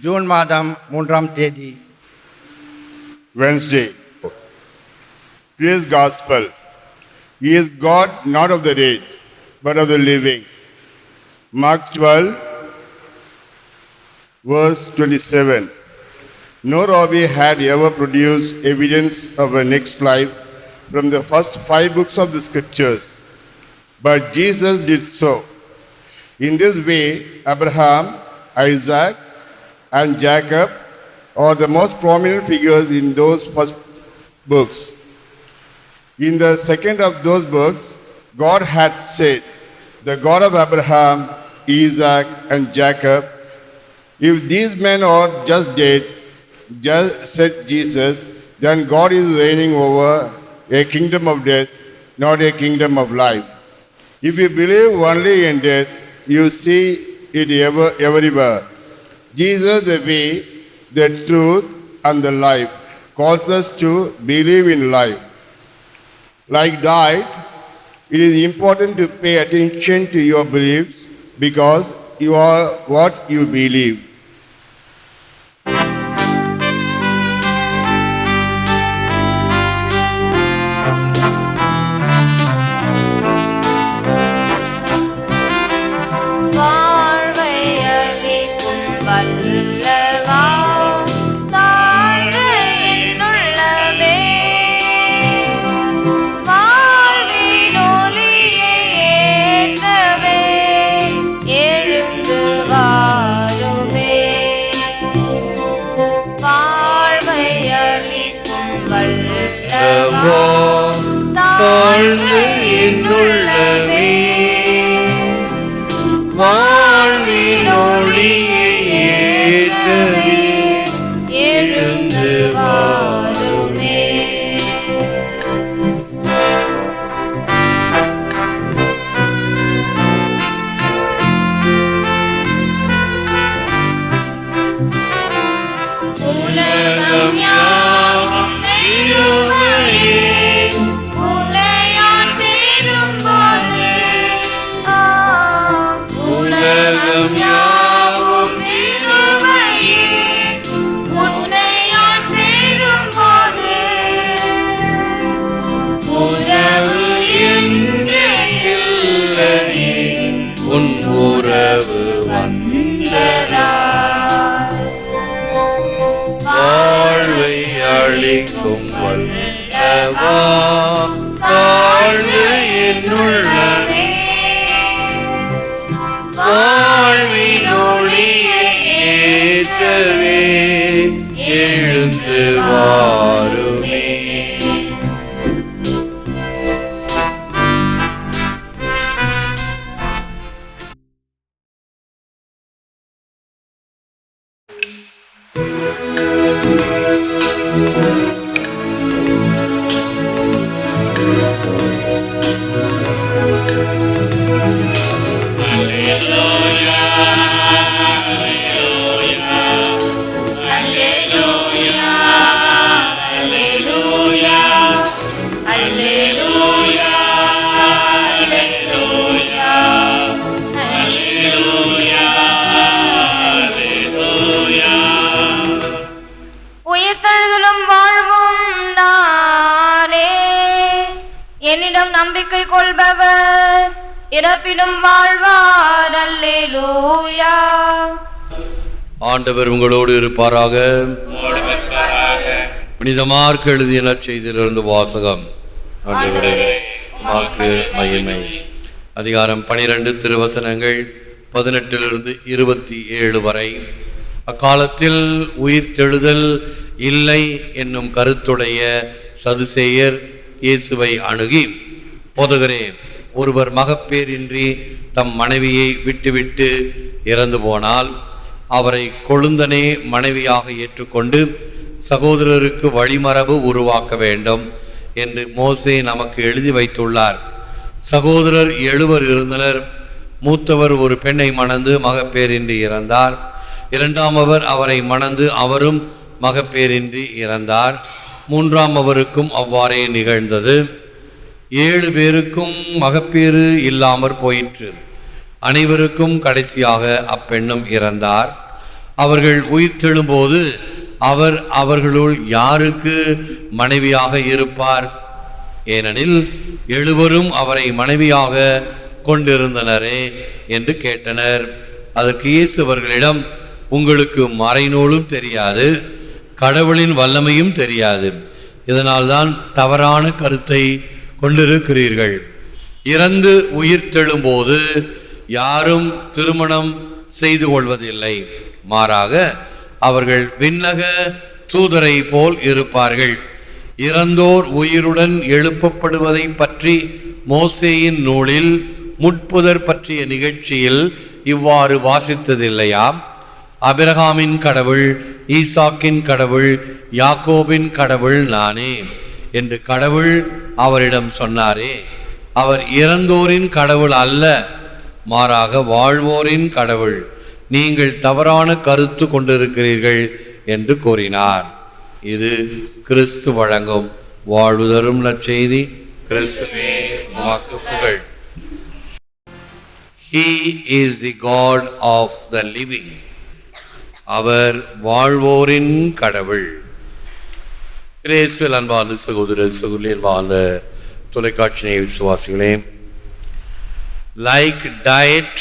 June மாதம் 3ஆம் தேதி Wednesday. Today's Gospel. He is God not of the dead, but of the living. Mark 12, verse 27. No rabbi had ever produced evidence of a next life from the first 5 books of the scriptures, but Jesus did so. In this way, Abraham, Isaac, and Jacob are the most prominent figures in those first books. In the second of those books, God had said, the God of Abraham, Isaac, and Jacob, if these men are just dead, said Jesus, then God is reigning over a kingdom of death, not a kingdom of life. If you believe only in death, you see it everywhere. Jesus, the way, the truth, and the life, calls us to believe in life. Like diet, it is important to pay attention to your beliefs because you are what you believe. வாழ்வு என்னுள்ளவே வாழ்வின் ஒளியை ஏற்றவே எழுந்து வாருமே. உலகம் யாவும் உறவு வந்ததா வாழ்வை அளிக்கும் வல்லவா வாழ்வு என்னுள்ளவே வாழ்வின் ஒளியை ஏற்றவே எழுந்து வாருமே. என்னிடம் நம்பிக்கை கொள்பவர் இறப்பிலும் வாழ்வார். அல்லேலூயா. ஆண்டவர் உங்களோடு இருப்பாராக. புனித மார்க் எழுதிய நற்செய்தியிலிருந்து வாசகம். மார்க்கு மகிமை. அதிகாரம் 12 திருவசனங்கள் 18 27 வரை. அக்காலத்தில் உயிர்த்தெழுதல் இல்லை என்னும் கருத்துடைய சதுசேயர் இயேசுவை அணுகி, போதகரே, ஒருவர் மகப்பேரின்றி தம் மனைவியை விட்டுவிட்டு இறந்து போனால் அவரை கொழுந்தனே மனைவியாக ஏற்றுக்கொண்டு சகோதரருக்கு வழிமரபு உருவாக்க வேண்டும் என்று மோசே நமக்கு எழுதி வைத்துள்ளார். சகோதரர் 7 இருந்தனர். மூத்தவர் ஒரு பெண்ணை மணந்து மகப்பேரின்றி இறந்தார். இரண்டாமவர் அவரை மணந்து அவரும் மகப்பேரின்றி இறந்தார். மூன்றாமவருக்கும் அவ்வாறே நிகழ்ந்தது. 7 பேருக்கும் மகப்பேறு இல்லாமற் போயிற்று. அனைவருக்கும் கடைசியாக அப்பெண்ணும் இறந்தார். அவர்கள் உயிர்த்தெழும்போது அவர் அவர்களுள் யாருக்கு மனைவியாக இருப்பார்? ஏனெனில் எழுவரும் அவரை மனைவியாக கொண்டிருந்தனரே என்று கேட்டனர். அதற்கு இயேசு அவர்களிடம், உங்களுக்கு மறைநூலும் தெரியாது, கடவுளின் வல்லமையும் தெரியாது. இதனால்தான் தவறான கருத்தை கொண்டிருக்கிறீர்கள். இறந்து உயிர்த்தெழும்போது யாரும் திருமணம் செய்து கொள்வதில்லை. மாறாக அவர்கள் விண்ணக தூதரை போல் இருப்பார்கள். இறந்தோர் உயிருடன் எழுப்பப்படுவதை பற்றி மோசேயின் நூலில் முட்புதர் பற்றிய நிகழ்ச்சியில் இவ்வாறு வாசித்ததில்லையா? ஆபிரகாமின் கடவுள், ஈசாக்கின் கடவுள், யாக்கோபின் கடவுள் நானே என்று கடவுள் அவரிடம் சொன்னாரே. அவர் இறந்தோரின் கடவுள் அல்ல, மாறாக வாழ்வோரின் கடவுள். நீங்கள் தவறான கருத்து கொண்டிருக்கிறீர்கள் என்று கூறினார். இது கிறிஸ்து வழங்கும் வாழ்வு தரும் நற்செய்தி. கிறிஸ்துவே உமக்கு புகழ். He is the God of the living. அவர் வாழ்வோரின் கடவுள். கிறிஸ்துவில் அன்பார்ந்த சகோதர சகோதரிகளே, அன்பார்ந்த தொலைக்காட்சி நேய விசுவாசிகளே, like diet,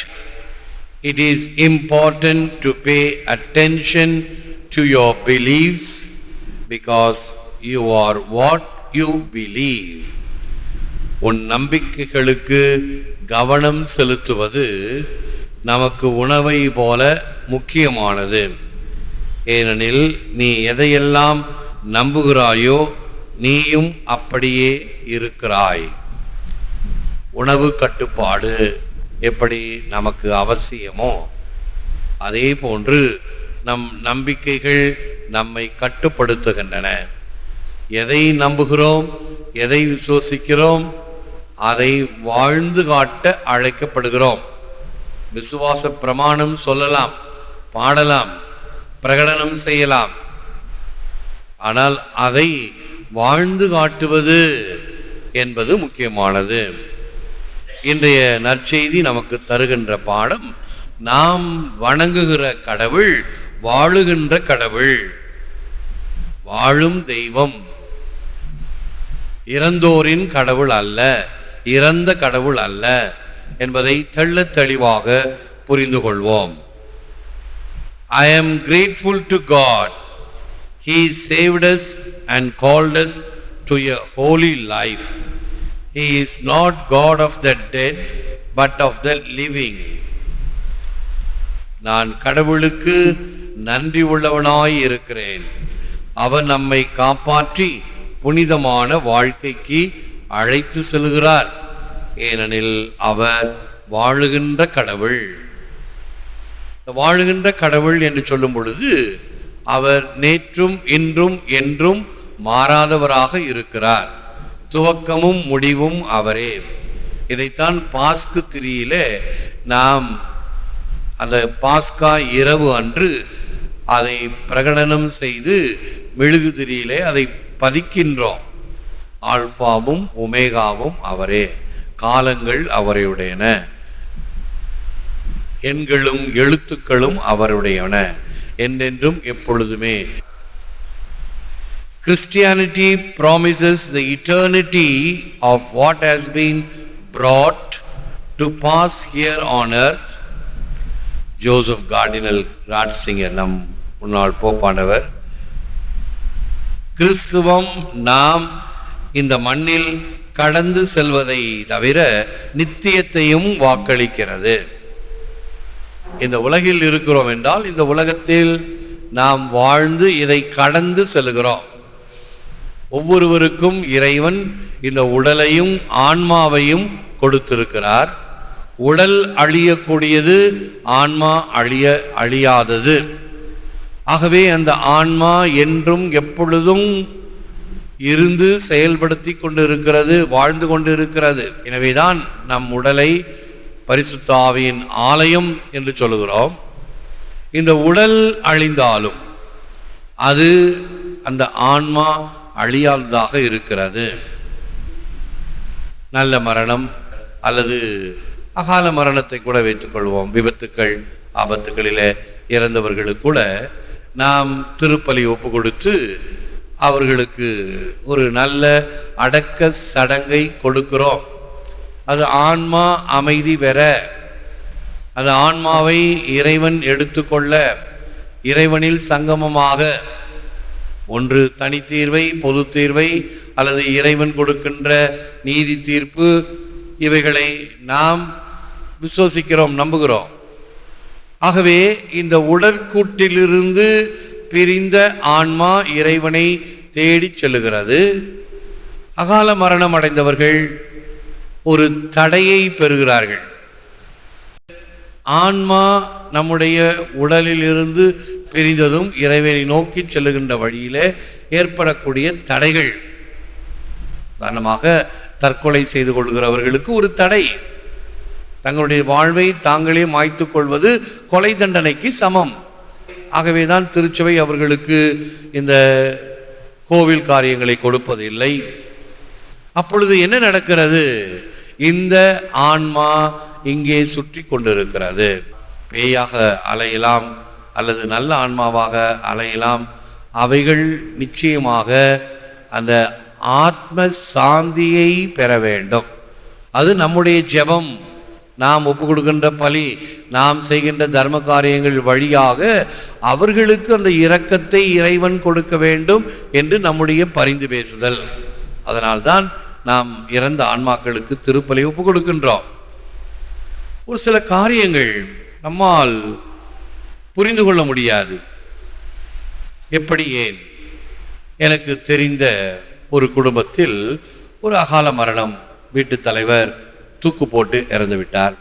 it is important to pay attention to your beliefs because you are what you believe. உன் நம்பிக்கைகளுக்கு கவனம் செலுத்துவது நமக்கு உணவை போல முக்கியமானது. ஏனெனில் நீ எதையெல்லாம் நம்புகிறாயோ நீயும் அப்படியே இருக்கிறாய். உணவு கட்டுப்பாடு எப்படி நமக்கு அவசியமோ அதே போன்று நம் நம்பிக்கைகள் நம்மை கட்டுப்படுத்துகின்றன. எதை நம்புகிறோம், எதை விசுவசிக்கிறோம், அதை வாழ்ந்து காட்ட அழைக்கப்படுகிறோம். விசுவாச பிரமாணம் சொல்லலாம், பாடலாம், பிரகடனம் செய்யலாம். ஆனால் அதை வாழ்ந்து காட்டுவது என்பது முக்கியமானது. இன்றைய நற்செய்தி நமக்கு தருகின்ற பாடம், நாம் வணங்குகிற கடவுள் வாழுகின்ற கடவுள், வாழும் தெய்வம், இறந்தோரின் கடவுள் அல்ல, இறந்த கடவுள் அல்ல என்பதை தெள்ளத் தெளிவாக புரிந்து கொள்வோம். I am grateful to God. He saved us and called us to a holy life. He is not God of the dead but of the living. நான் கடவுளுக்கு நன்றி உள்ளவனாய் இருக்கிறேன். அவர் நம்மை காப்பாற்றி புனிதமான வாழ்க்கைக்கு அழைத்து செல்கிறார். ஏனெனில் அவர் வாழுகின்ற கடவுள். வாழுகின்ற கடவுள் என்று சொல்லும் பொழுது அவர் நேற்றும் இன்றும் என்றும் மாறாதவராக இருக்கிறார். துவக்கமும் முடிவும் அவரே. இதைத்தான் பாஸ்கு திரியிலே நாம் அந்த பாஸ்கா இரவு அன்று அதை பிரகடனம் செய்து மெழுகு திரியிலே அதை பதிக்கின்றோம். ஆல்பாவும் ஒமேகாவும் அவரே, காலங்கள் அவருடையன, எண்களும் எழுத்துக்களும் அவருடையன, என்றென்றும் எப்பொழுதுமே. Christianity promises the eternity of what has been brought to pass here on earth. Joseph cardinal Ratzinger, நம் முன்னாள் போப்பாண்டவர், கிறிஸ்துவம் நாம் இந்த மண்ணில் கடந்து செல்வதை தவிர நித்தியத்தையும் வாக்களிக்கிறது. இந்த உலகில் இருக்கிறோம் என்றால் இந்த உலகத்தில் நாம் வாழ்ந்து இதை கடந்து செல்கிறோம். ஒவ்வொருவருக்கும் இறைவன் இந்த உடலையும் ஆன்மாவையும் கொடுத்திருக்கிறார். உடல் அழியக்கூடியது, ஆன்மா அழியாதது. ஆகவே அந்த ஆன்மா என்றும் எப்பொழுதும் இருந்து செயல்படுத்தி கொண்டிருக்கிறது, வாழ்ந்து கொண்டிருக்கிறது. எனவேதான் நம் உடலை பரிசுத்த ஆவியின் ஆலயம் என்று சொல்லுகிறோம். இந்த உடல் அழிந்தாலும் அது அந்த ஆன்மா அழியாததாக இருக்கிறது. நல்ல மரணம் அல்லது அகால மரணத்தை கூட வைத்துக் கொள்வோம். விபத்துக்கள், ஆபத்துக்களிலே இறந்தவர்களுக்கு கூட நாம் திருப்பலி ஒப்பு கொடுத்து அவர்களுக்கு ஒரு நல்ல அடக்க சடங்கை கொடுக்கிறோம். அது ஆன்மா அமைதி பெற, அது ஆன்மாவை இறைவன் எடுத்துக்கொள்ள, இறைவனில் சங்கமமாக, ஒன்று தனித்தீர்வை, பொது தீர்வை அல்லது இறைவன் கொடுக்கின்ற நீதி தீர்ப்பு, இவைகளை நாம் விசுவசிக்கிறோம், நம்புகிறோம். ஆகவே இந்த உடற்கூட்டிலிருந்து பிரிந்த ஆன்மா இறைவனை தேடி செல்லுகிறது. அகால மரணம் அடைந்தவர்கள் ஒரு தடையை பெறுகிறார்கள். ஆன்மா நம்முடைய உடலில் இருந்து பிரிந்ததும் இறைவனை நோக்கி செல்லுகின்ற வழியிலே ஏற்படக்கூடிய தடைகள், உதாரணமாக தற்கொலை செய்து கொள்கிறவர்களுக்கு ஒரு தடை. தங்களுடைய வாழ்வை தாங்களே மாய்த்து கொள்வது கொலை தண்டனைக்கு சமம். ஆகவேதான் திருச்சபை அவர்களுக்கு இந்த கோவில் காரியங்களை கொடுப்பதில்லை. அப்பொழுது என்ன நடக்கிறது? இந்த ஆன்மா இங்கே சுற்றி கொண்டிருக்கிறது. பேயாக அலையலாம் அல்லது நல்ல ஆன்மாவாக அலையலாம். அவைகள் நிச்சயமாக அந்த ஆத்ம சாந்தியை பெற வேண்டும். அது நம்முடைய ஜெபம், நாம் ஒப்பு கொடுக்கின்ற பலி, நாம் செய்கின்ற தர்ம காரியங்கள் வழியாக அவர்களுக்கு அந்த இரக்கத்தை இறைவன் கொடுக்க வேண்டும் என்று நம்முடைய பரிந்து பேசுதல். அதனால்தான் நாம் இறந்த ஆன்மாக்களுக்கு திருப்பலி ஒப்பு கொடுக்கின்றோம். ஒரு சில காரியங்கள் நம்மால் புரிந்து கொள்ள முடியாது. எப்படி, ஏன்? எனக்கு தெரிந்த ஒரு குடும்பத்தில் ஒரு அகால மரணம், வீட்டு தலைவர் தூக்கு போட்டு இறந்து விட்டார்.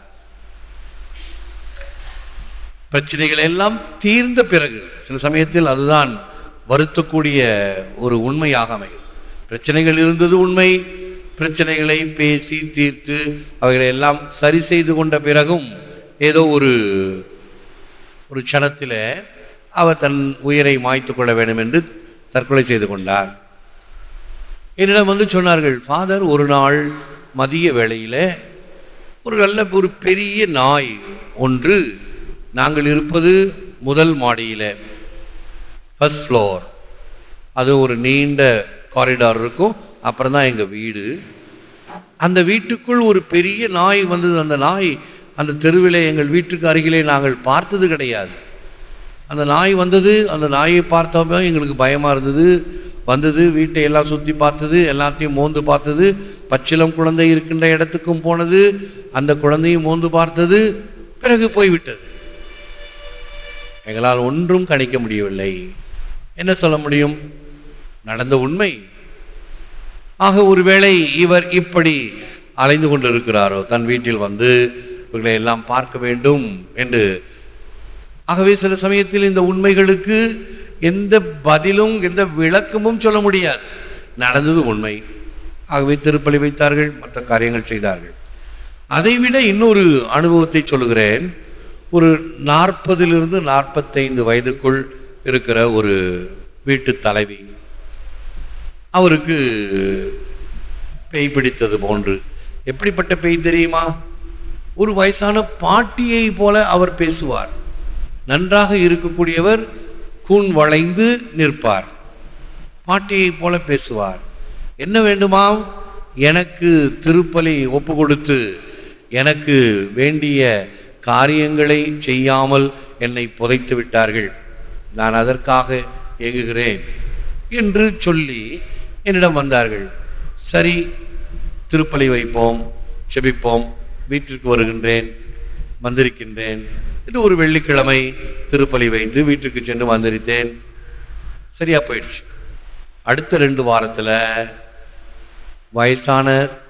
பிரச்சனைகள் எல்லாம் தீர்ந்த பிறகு, சில சமயத்தில் அதுதான் வருத்தக்கூடிய ஒரு உண்மையாக அமையும். பிரச்சனைகள் இருந்தது உண்மை. பிரச்சனைகளை பேசி தீர்த்து அவைகளை எல்லாம் சரி செய்து கொண்ட பிறகும் ஏதோ ஒரு க்ஷணத்தில் அவர் தன் உயிரை மாய்த்து கொள்ள வேண்டும் என்று தற்கொலை செய்து கொண்டார். என்னிடம் வந்து சொன்னார்கள், ஃபாதர், ஒரு நாள் மதிய வேளையில் ஒரு பெரிய நாய் ஒன்று, நாங்கள் இருப்பது முதல் மாடியில், ஃபர்ஸ்ட் ஃப்ளோர், அது ஒரு நீண்ட காரிடார் இருக்கும், அப்புறம் தான் எங்கள் வீடு. அந்த வீட்டுக்குள் ஒரு பெரிய நாய் வந்தது. அந்த நாய் அந்த தெருவில் எங்கள் வீட்டுக்கு அருகிலே நாங்கள் பார்த்தது கிடையாது. அந்த நாய் வந்தது. அந்த நாயை பார்த்தப்போ எங்களுக்கு பயமாக இருந்தது. வந்தது, வீட்டை எல்லாம் சுற்றி பார்த்தது, எல்லாத்தையும் மோந்து பார்த்தது, பச்சிளம் குழந்தை இருக்கின்ற இடத்துக்கும் போனது, அந்த குழந்தையும் மோந்து பார்த்தது, பிறகு போய்விட்டது. எங்களால் ஒன்றும் கணிக்க முடியவில்லை. என்ன சொல்ல முடியும்? நடந்த உண்மை. ஆக ஒருவேளை இவர் இப்படி அலைந்து கொண்டிருக்கிறாரோ, தன் வீட்டில் வந்து இவர்களை எல்லாம் பார்க்க வேண்டும் என்று. ஆகவே சில சமயத்தில் இந்த உண்மைகளுக்கு எந்த பதிலும் எந்த விளக்கமும் சொல்ல முடியாது. நடந்தது உண்மை. ஆகவே திருப்பலி வைத்தார்கள், மற்ற காரியங்கள் செய்தார்கள். அதைவிட இன்னொரு அனுபவத்தை சொல்லுகிறேன். ஒரு 40 to 45 வயதுக்குள் இருக்கிற ஒரு வீட்டு தலைவி, அவருக்கு பேய் பிடித்தது போன்று. எப்படிப்பட்ட பேய் தெரியுமா? ஒரு வயசான பாட்டியை போல அவர் பேசுவார். நன்றாக இருக்கக்கூடியவர் கூன் வளைந்து நிற்பார், பாட்டியை போல பேசுவார். என்ன வேண்டுமாம்? எனக்கு திருப்பலி ஒப்பு கொடுத்து எனக்கு வேண்டிய காரியங்களை செய்யாமல் என்னை புதைத்து விட்டார்கள், நான் அதற்காக ஏங்குகிறேன் என்று சொல்லி என்னிடம் வந்தார்கள். சரி, திருப்பலி வைப்போம், செபிப்போம், வீட்டிற்கு வருகின்றேன், வந்திருக்கின்றேன் என்று ஒரு வெள்ளிக்கிழமை திருப்பலி வைத்து வீட்டுக்கு சென்று வந்திருத்தேன். சரியா போயிடுச்சு. அடுத்த 2 வாரத்தில் வயசான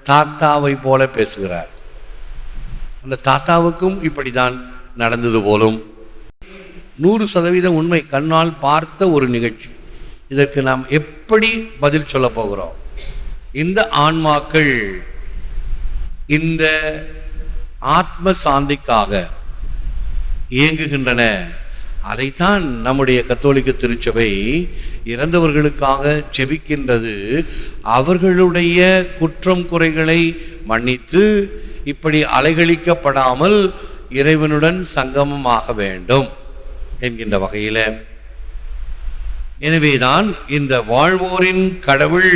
தாத்தாவை போல பேசுகிறார். அந்த தாத்தாவுக்கும் இப்படிதான் நடந்தது போலும். 100% உண்மை, கண்ணால் பார்த்த ஒரு நிகழ்ச்சி. இதற்கு நாம் எப்படி பதில் சொல்ல போகிறோம்? இந்த ஆன்மாக்கள் இந்த ஆத்ம சாந்திக்காக இயங்குகின்றன. அதைத்தான் நம்முடைய கத்தோலிக்க திருச்சபை இறந்தவர்களுக்காக செபிக்கின்றது. அவர்களுடைய குற்றம் குறைகளை மன்னித்து இப்படி அலைகழிக்கப்படாமல் இறைவனுடன் சங்கமமாக வேண்டும். என்கின்ற வகையில, எனவேதான் இந்த வாழ்வோரின் கடவுள்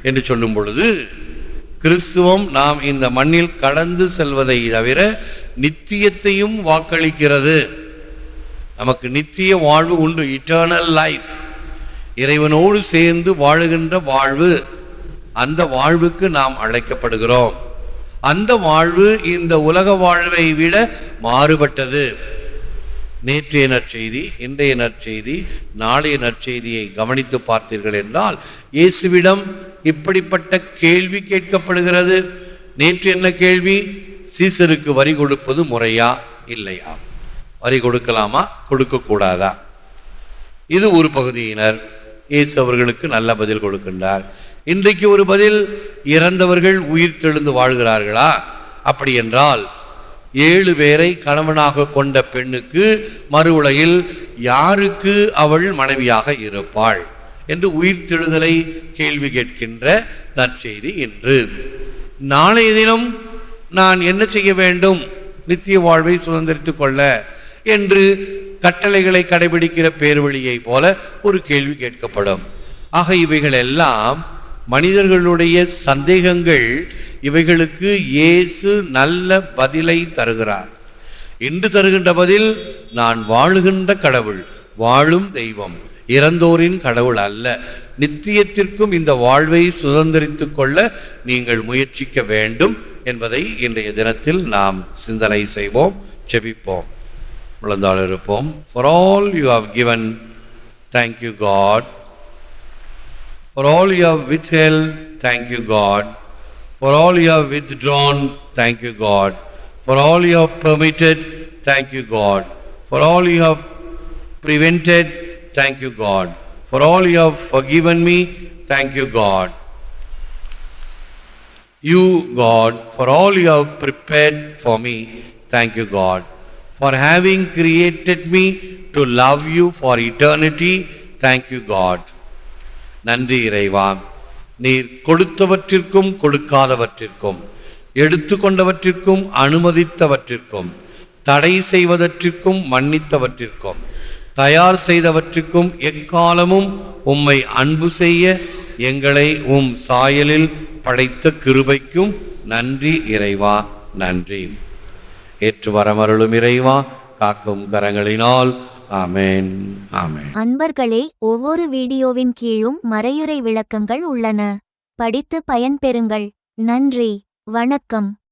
என்று சொல்லும் பொழுது கிறிஸ்துவம் நாம் இந்த மண்ணில் கடந்து செல்வதை தவிர நித்தியத்தையும் வாக்களிக்கிறது. நமக்கு நித்திய வாழ்வு உண்டு, இட்டர்னல் லைஃப், இறைவனோடு சேர்ந்து வாழுகின்ற வாழ்வு. அந்த வாழ்வுக்கு நாம் அழைக்கப்படுகிறோம். அந்த வாழ்வு இந்த உலக வாழ்வை விட மாறுபட்டது. நேற்றைய நற்செய்தி, இன்றைய நற்செய்தி, நாளைய நற்செய்தியை கவனித்து பார்த்தீர்கள் என்றால் இயேசுவிடம் இப்படிப்பட்ட கேள்வி கேட்கப்படுகிறது. நேற்று என்ன கேள்வி? சீசருக்கு வரி கொடுப்பது முறையா இல்லையா? வரி கொடுக்கலாமா கொடுக்கக்கூடாதா? இது ஒரு பகுதியினர். இயேசு அவர்களுக்கு நல்ல பதில் கொடுக்கின்றார். இன்றைக்கு ஒரு பதில், இறந்தவர்கள் உயிர் தெழுந்து வாழ்கிறார்களா? அப்படி என்றால் 7 பேரை கணவனாக கொண்ட பெண்ணுக்கு மறு உலகில் யாருக்கு அவள் மனைவியாக இருப்பாள் என்று உயிர்த்தெழுதலை கேள்வி கேட்கின்ற நற்செய்தி இன்று. நாளைய தினம் நான் என்ன செய்ய வேண்டும் நித்திய வாழ்வை சுதந்திரித்துக் கொள்ள என்று கட்டளைகளை கடைபிடிக்கிற பேர்வழியை போல ஒரு கேள்வி கேட்கப்படும். ஆக இவைகள் எல்லாம் மனிதர்களுடைய சந்தேகங்கள். இவைகளுக்கு இயேசு நல்ல பதிலை தருகிறார். இன்று தருகின்ற பதில், நான் வாழுகின்ற கடவுள், வாழும் தெய்வம், இறந்தோரின் கடவுள் அல்ல. நித்தியத்திற்கும் இந்த வாழ்வை சுதந்திரித்துக் கொள்ள நீங்கள் முயற்சிக்க வேண்டும் என்பதை இன்றைய தினத்தில் நாம் சிந்தனை செய்வோம், செபிப்போம், முழந்தாள் இருப்போம். For all you have given, thank you God. For all you have withheld, thank you God. For all you have withdrawn, thank you God. For all you have permitted, thank you God. For all you have prevented, thank you God. For all you have forgiven me, thank you God. You, God, for all you have prepared for me, thank you God. For having created me to love you for eternity, thank you God. நன்றி இறைவா, நீர் கொடுத்தவற்றிற்கும் கொடுக்காதவற்றிற்கும், எடுத்துக்கொண்டவற்றிற்கும் அனுமதித்தவற்றிற்கும், தடை செய்வதற்கும் மன்னித்தவற்றிற்கும், தயார் செய்தவற்றுக்கும் எக்காலமும் உம்மை அன்பு செய்ய எங்களை உம் சாயலில் படைத்த கிருபைக்கும் நன்றி இறைவா, நன்றி. ஏற்று வரமருளும் இறைவா, காக்கும் கரங்களினால். ஆமென், ஆமென். அன்பர்களே, ஒவ்வொரு வீடியோவின் கீழும் மறையுரை விளக்கங்கள் உள்ளன. படித்து பயன்பெறுங்கள். நன்றி, வணக்கம்.